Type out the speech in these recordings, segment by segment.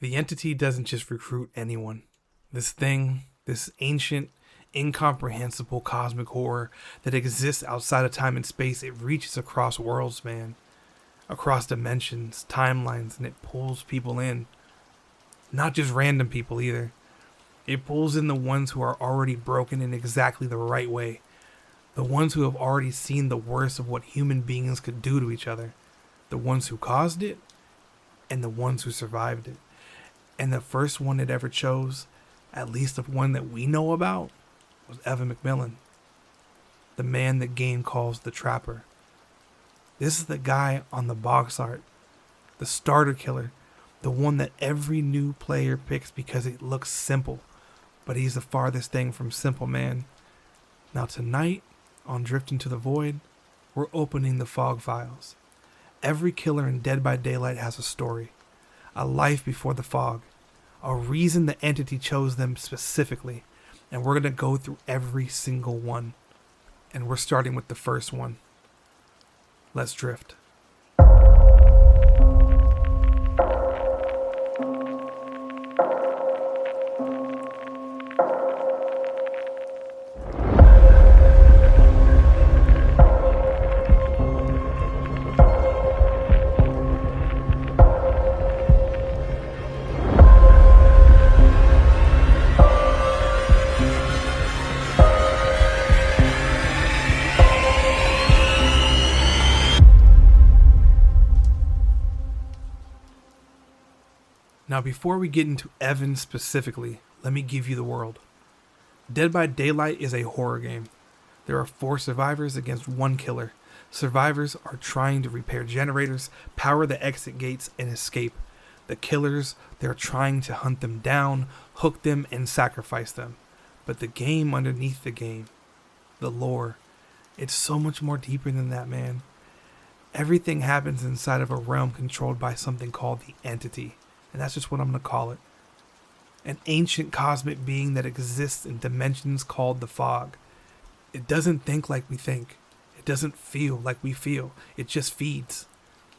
The entity doesn't just recruit anyone. This thing, this ancient, incomprehensible cosmic horror that exists outside of time and space, it reaches across worlds, man. Across dimensions, timelines, and it pulls people in. Not just random people either. It pulls in the ones who are already broken in exactly the right way. The ones who have already seen the worst of what human beings could do to each other. The ones who caused it, and the ones who survived it. And the first one it ever chose, at least the one that we know about, was Evan MacMillan. The man the game calls the Trapper. This is the guy on the box art. The starter killer. The one that every new player picks because it looks simple. But he's the farthest thing from simple, man. Now tonight, on Drift Into the Void, we're opening the Fog Files. Every killer in Dead by Daylight has a story. A life before the fog. A reason the entity chose them specifically. And we're going to go through every single one. And we're starting with the first one. Let's drift. Now, before we get into Evan specifically, let me give you the world. Dead by Daylight is a horror game. There are 4 survivors against 1 killer. Survivors are trying to repair generators, power the exit gates, and escape. The killers, they're trying to hunt them down, hook them, and sacrifice them. But the game underneath the game, the lore, it's so much more deeper than that, man. Everything happens inside of a realm controlled by something called the Entity. And that's just what I'm going to call it. An ancient cosmic being that exists in dimensions called the fog. It doesn't think like we think. It doesn't feel like we feel. It just feeds.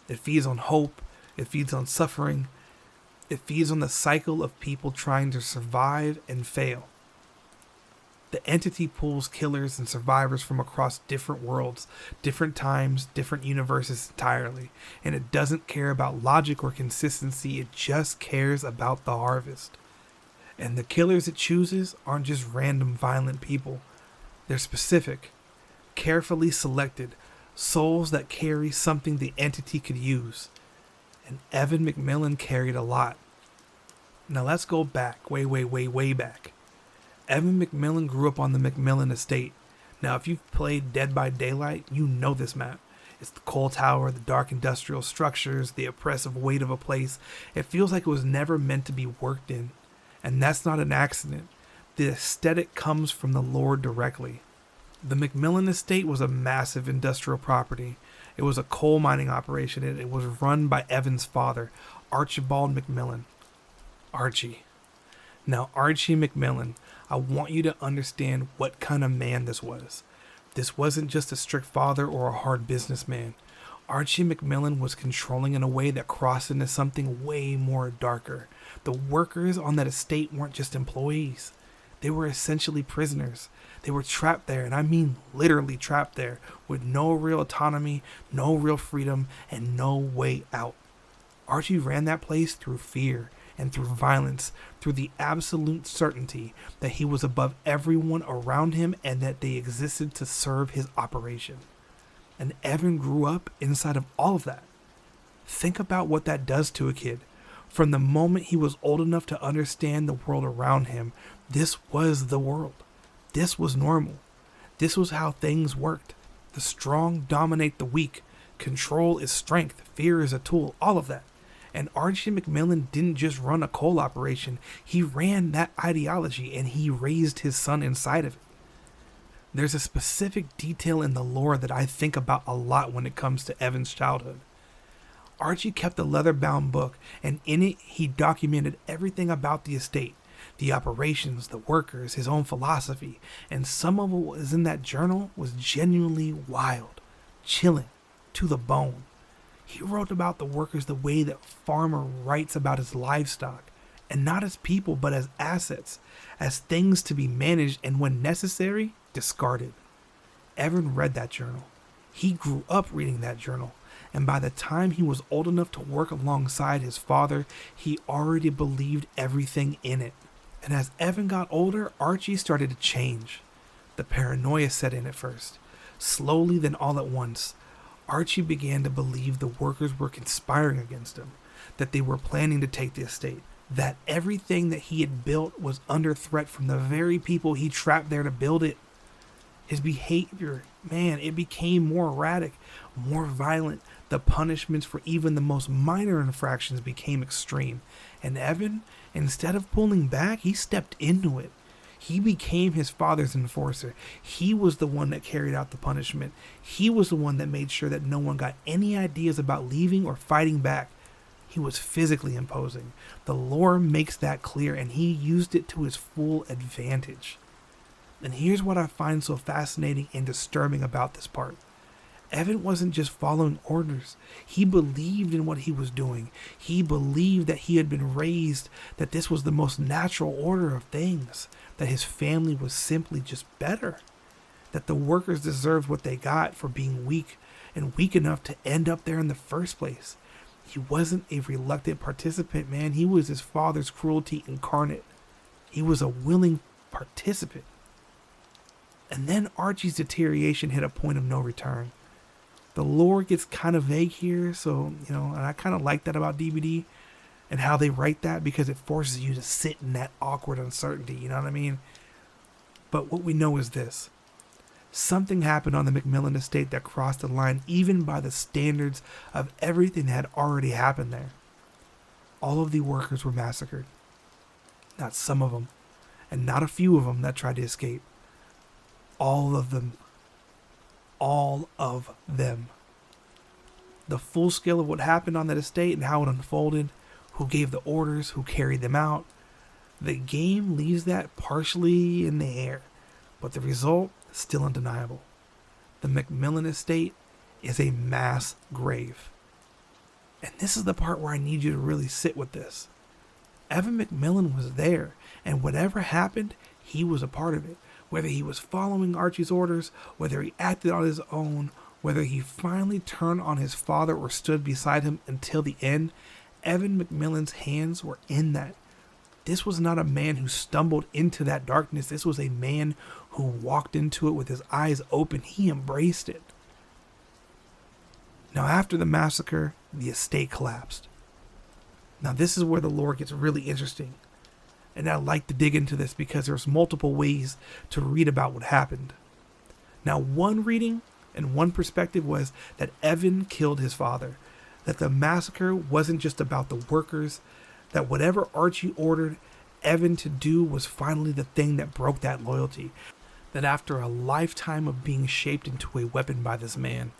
It feeds on hope. It feeds on suffering. It feeds on the cycle of people trying to survive and fail. The entity pulls killers and survivors from across different worlds, different times, different universes entirely. And it doesn't care about logic or consistency, it just cares about the harvest. And the killers it chooses aren't just random violent people. They're specific, carefully selected, souls that carry something the entity could use. And Evan MacMillan carried a lot. Now let's go back, way back. Evan MacMillan grew up on the MacMillan Estate. Now, if you've played Dead by Daylight, you know this map. It's the coal tower, the dark industrial structures, the oppressive weight of a place. It feels like it was never meant to be worked in. And that's not an accident. The aesthetic comes from the lore directly. The MacMillan Estate was a massive industrial property. It was a coal mining operation, and it was run by Evan's father, Archibald MacMillan. Archie. Now, Archie MacMillan, I want you to understand what kind of man this was. This wasn't just a strict father or a hard businessman. Archie MacMillan was controlling in a way that crossed into something way more darker. The workers on that estate weren't just employees. They were essentially prisoners. They were trapped there, and I mean literally trapped there, with no real autonomy, no real freedom, and no way out. Archie ran that place through fear and through violence, through the absolute certainty that he was above everyone around him and that they existed to serve his operation. And Evan grew up inside of all of that. Think about what that does to a kid. From the moment he was old enough to understand the world around him, this was the world. This was normal. This was how things worked. The strong dominate the weak. Control is strength. Fear is a tool. All of that. And Archie MacMillan didn't just run a coal operation. He ran that ideology, and he raised his son inside of it. There's a specific detail in the lore that I think about a lot when it comes to Evan's childhood. Archie kept a leather-bound book, and in it he documented everything about the estate, the operations, the workers, his own philosophy, and some of what was in that journal was genuinely wild, chilling, to the bone. He wrote about the workers the way that a farmer writes about his livestock, and not as people but as assets, as things to be managed and when necessary, discarded. Evan read that journal. He grew up reading that journal, and by the time he was old enough to work alongside his father, he already believed everything in it. And as Evan got older, Archie started to change. The paranoia set in at first. Slowly, then all at once, Archie began to believe the workers were conspiring against him, that they were planning to take the estate, that everything that he had built was under threat from the very people he trapped there to build it. His behavior, man, it became more erratic, more violent. The punishments for even the most minor infractions became extreme. And Evan, instead of pulling back, he stepped into it. He became his father's enforcer. He was the one that carried out the punishment. He was the one that made sure that no one got any ideas about leaving or fighting back. He was physically imposing. The lore makes that clear, and he used it to his full advantage. And here's what I find so fascinating and disturbing about this part. Evan wasn't just following orders. He believed in what he was doing. He believed that he had been raised, that this was the most natural order of things, that his family was simply just better, that the workers deserved what they got for being weak and weak enough to end up there in the first place. He wasn't a reluctant participant, man. He was his father's cruelty incarnate. He was a willing participant. And then Archie's deterioration hit a point of no return. The lore gets kind of vague here, so, and I kind of like that about DBD and how they write that, because it forces you to sit in that awkward uncertainty, you know what I mean? But what we know is this. Something happened on the MacMillan Estate that crossed the line even by the standards of everything that had already happened there. All of the workers were massacred. Not some of them, and not a few of them that tried to escape. All of them. All of them. The full scale of what happened on that estate and how it unfolded, who gave the orders, who carried them out, the game leaves that partially in the air, but the result is still undeniable. The MacMillan Estate is a mass grave. And this is the part where I need you to really sit with this. Evan MacMillan was there, and whatever happened, he was a part of it. Whether he was following Archie's orders, whether he acted on his own, whether he finally turned on his father or stood beside him until the end, Evan MacMillan's hands were in that. This was not a man who stumbled into that darkness. This was a man who walked into it with his eyes open. He embraced it. Now, after the massacre, the estate collapsed. Now, this is where the lore gets really interesting. And I like to dig into this because there's multiple ways to read about what happened. Now, one reading and one perspective was that Evan killed his father, that the massacre wasn't just about the workers, that whatever Archie ordered Evan to do was finally the thing that broke that loyalty, that after a lifetime of being shaped into a weapon by this man,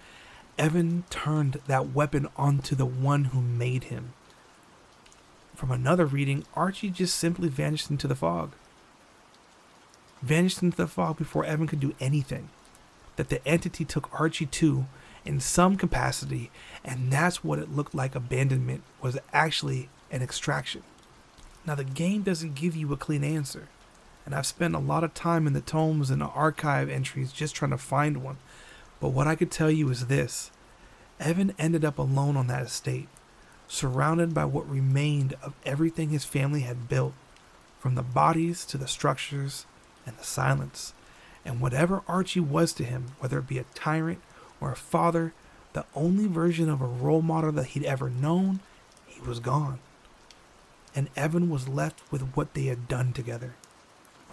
Evan turned that weapon onto the one who made him. From another reading, Archie just simply vanished into the fog. Vanished into the fog before Evan could do anything. That the entity took Archie too, in some capacity, and that's what it looked like abandonment was actually an extraction. Now, the game doesn't give you a clean answer, and I've spent a lot of time in the tomes and the archive entries just trying to find one, but what I could tell you is this. Evan ended up alone on that estate, surrounded by what remained of everything his family had built, from the bodies to the structures and the silence. And whatever Archie was to him, whether it be a tyrant or a father, the only version of a role model that he'd ever known, he was gone. And Evan was left with what they had done together.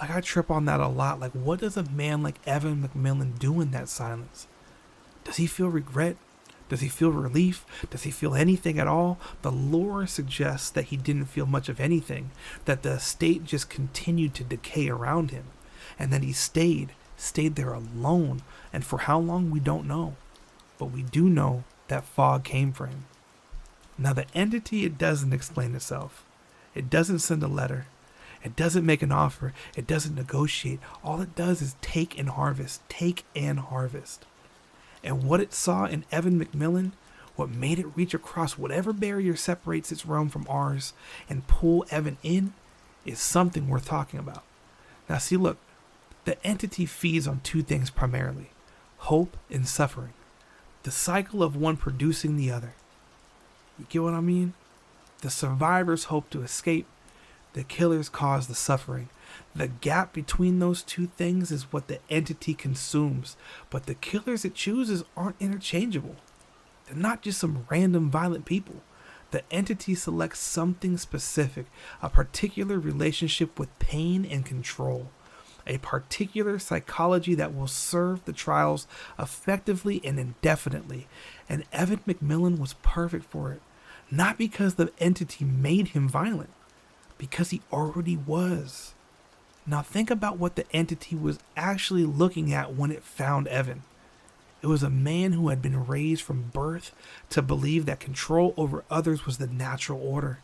Like, I trip on that a lot. Like, what does a man like Evan MacMillan do in that silence? Does he feel regret? Does he feel relief? Does he feel anything at all? The lore suggests that he didn't feel much of anything, that the estate just continued to decay around him, and that he stayed there alone, and for how long we don't know. But we do know that fog came for him. Now, the entity, it doesn't explain itself. It doesn't send a letter. It doesn't make an offer. It doesn't negotiate. All it does is take and harvest. Take and harvest. And what it saw in Evan MacMillan what made it reach across whatever barrier separates its realm from ours and pull Evan in, is something worth talking about. Now see, look, the entity feeds on two things primarily: hope and suffering. The cycle of one producing the other. You get what I mean? The survivors hope to escape. The killers cause the suffering. The gap between those two things is what the entity consumes, but the killers it chooses aren't interchangeable. They're not just some random violent people. The entity selects something specific, a particular relationship with pain and control, a particular psychology that will serve the trials effectively and indefinitely, and Evan MacMillan was perfect for it. Not because the entity made him violent, because he already was. Now think about what the entity was actually looking at when it found Evan. It was a man who had been raised from birth to believe that control over others was the natural order,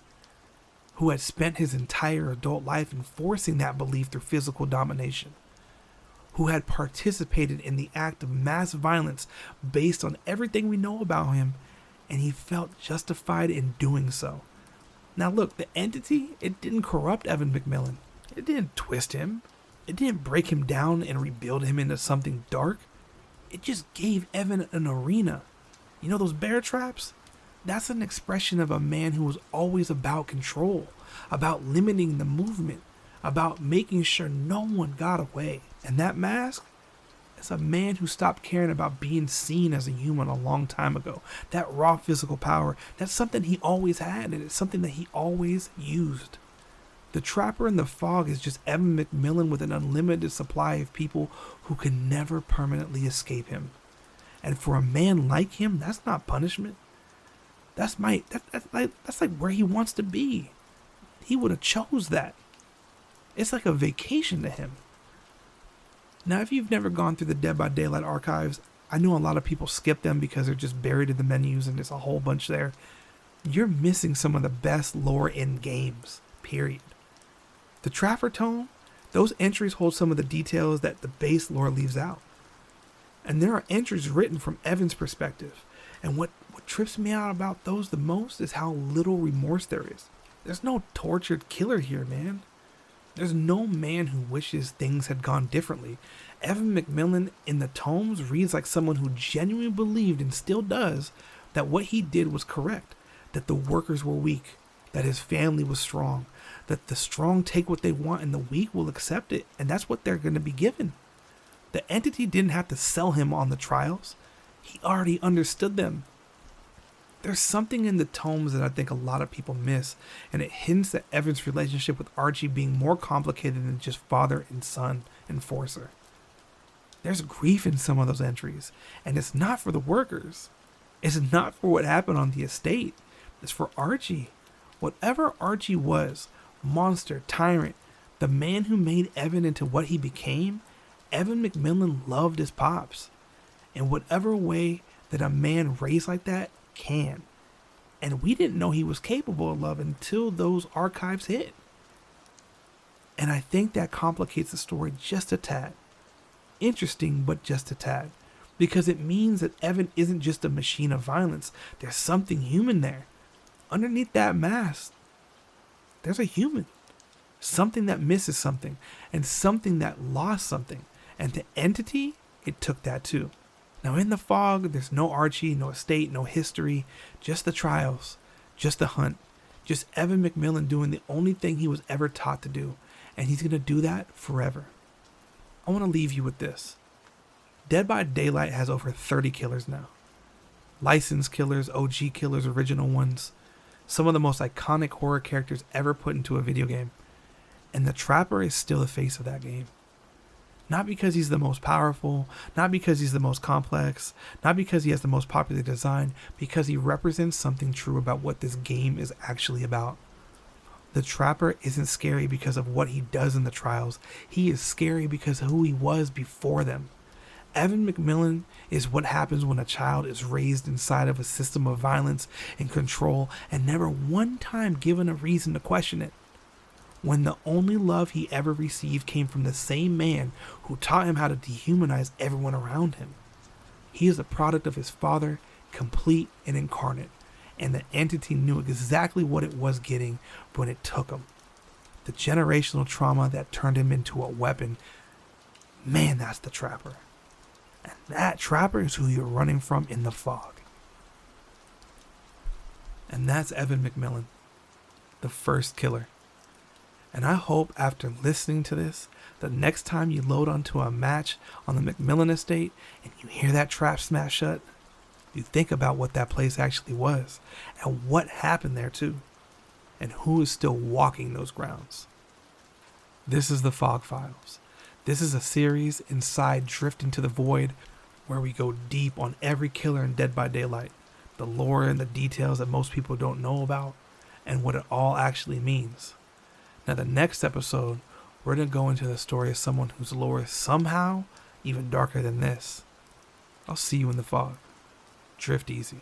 who had spent his entire adult life enforcing that belief through physical domination, who had participated in the act of mass violence based on everything we know about him, and he felt justified in doing so. Now look, the entity, it didn't corrupt Evan MacMillan. It didn't twist him. It didn't break him down and rebuild him into something dark. It just gave Evan an arena. You know those bear traps? That's an expression of a man who was always about control, about limiting the movement, about making sure no one got away. And that mask? It's a man who stopped caring about being seen as a human a long time ago. That raw physical power, that's something he always had, and it's something that he always used. The Trapper in the Fog is just Evan MacMillan with an unlimited supply of people who can never permanently escape him. And for a man like him, that's not punishment. That's like where he wants to be. He would have chose that. It's like a vacation to him. Now, if you've never gone through the Dead by Daylight archives, I know a lot of people skip them because they're just buried in the menus and there's a whole bunch there. You're missing some of the best lore in games, period. The Trapper tome, those entries hold some of the details that the base lore leaves out. And there are entries written from Evan's perspective. And what trips me out about those the most is how little remorse there is. There's no tortured killer here, man. There's no man who wishes things had gone differently. Evan MacMillan in the tomes reads like someone who genuinely believed, and still does, that what he did was correct, that the workers were weak, that his family was strong, that the strong take what they want and the weak will accept it, and that's what they're going to be given. The entity didn't have to sell him on the trials. He already understood them. There's something in the tomes that I think a lot of people miss, and it hints at Evan's relationship with Archie being more complicated than just father and son enforcer. There's grief in some of those entries, and it's not for the workers. It's not for what happened on the estate. It's for Archie. Whatever Archie was, monster, tyrant, the man who made Evan into what he became, Evan MacMillan loved his pops. In whatever way that a man raised like that can. And we didn't know he was capable of love until those archives hit. And I think that complicates the story just a tad. Interesting, but just a tad. Because it means that Evan isn't just a machine of violence. There's something human there. Underneath that mask, there's a human. Something that misses something. And something that lost something. And the entity, it took that too. Now in the Fog, there's no Archie, no estate, no history, just the trials, just the hunt, just Evan MacMillan doing the only thing he was ever taught to do, and he's going to do that forever. I want to leave you with this. Dead by Daylight has over 30 killers now. Licensed killers, OG killers, original ones, some of the most iconic horror characters ever put into a video game, and the Trapper is still the face of that game. Not because he's the most powerful, not because he's the most complex, not because he has the most popular design, because he represents something true about what this game is actually about. The Trapper isn't scary because of what he does in the trials. He is scary because of who he was before them. Evan MacMillan is what happens when a child is raised inside of a system of violence and control and never one time given a reason to question it. When the only love he ever received came from the same man who taught him how to dehumanize everyone around him. He is a product of his father complete and incarnate, and the entity knew exactly what it was getting when it took him. The generational trauma that turned him into a weapon. Man, that's the trapper. And that trapper is who you're running from in the fog. And that's Evan MacMillan, the first killer. And I hope after listening to this, the next time you load onto a match on the MacMillan Estate and you hear that trap smash shut, you think about what that place actually was and what happened there too, and who is still walking those grounds. This is the Fog Files. This is a series inside Drift into the Void where we go deep on every killer in Dead by Daylight, the lore and the details that most people don't know about, and what it all actually means. Now, the next episode, we're going to go into the story of someone whose lore is somehow even darker than this. I'll see you in the fog. Drift easy.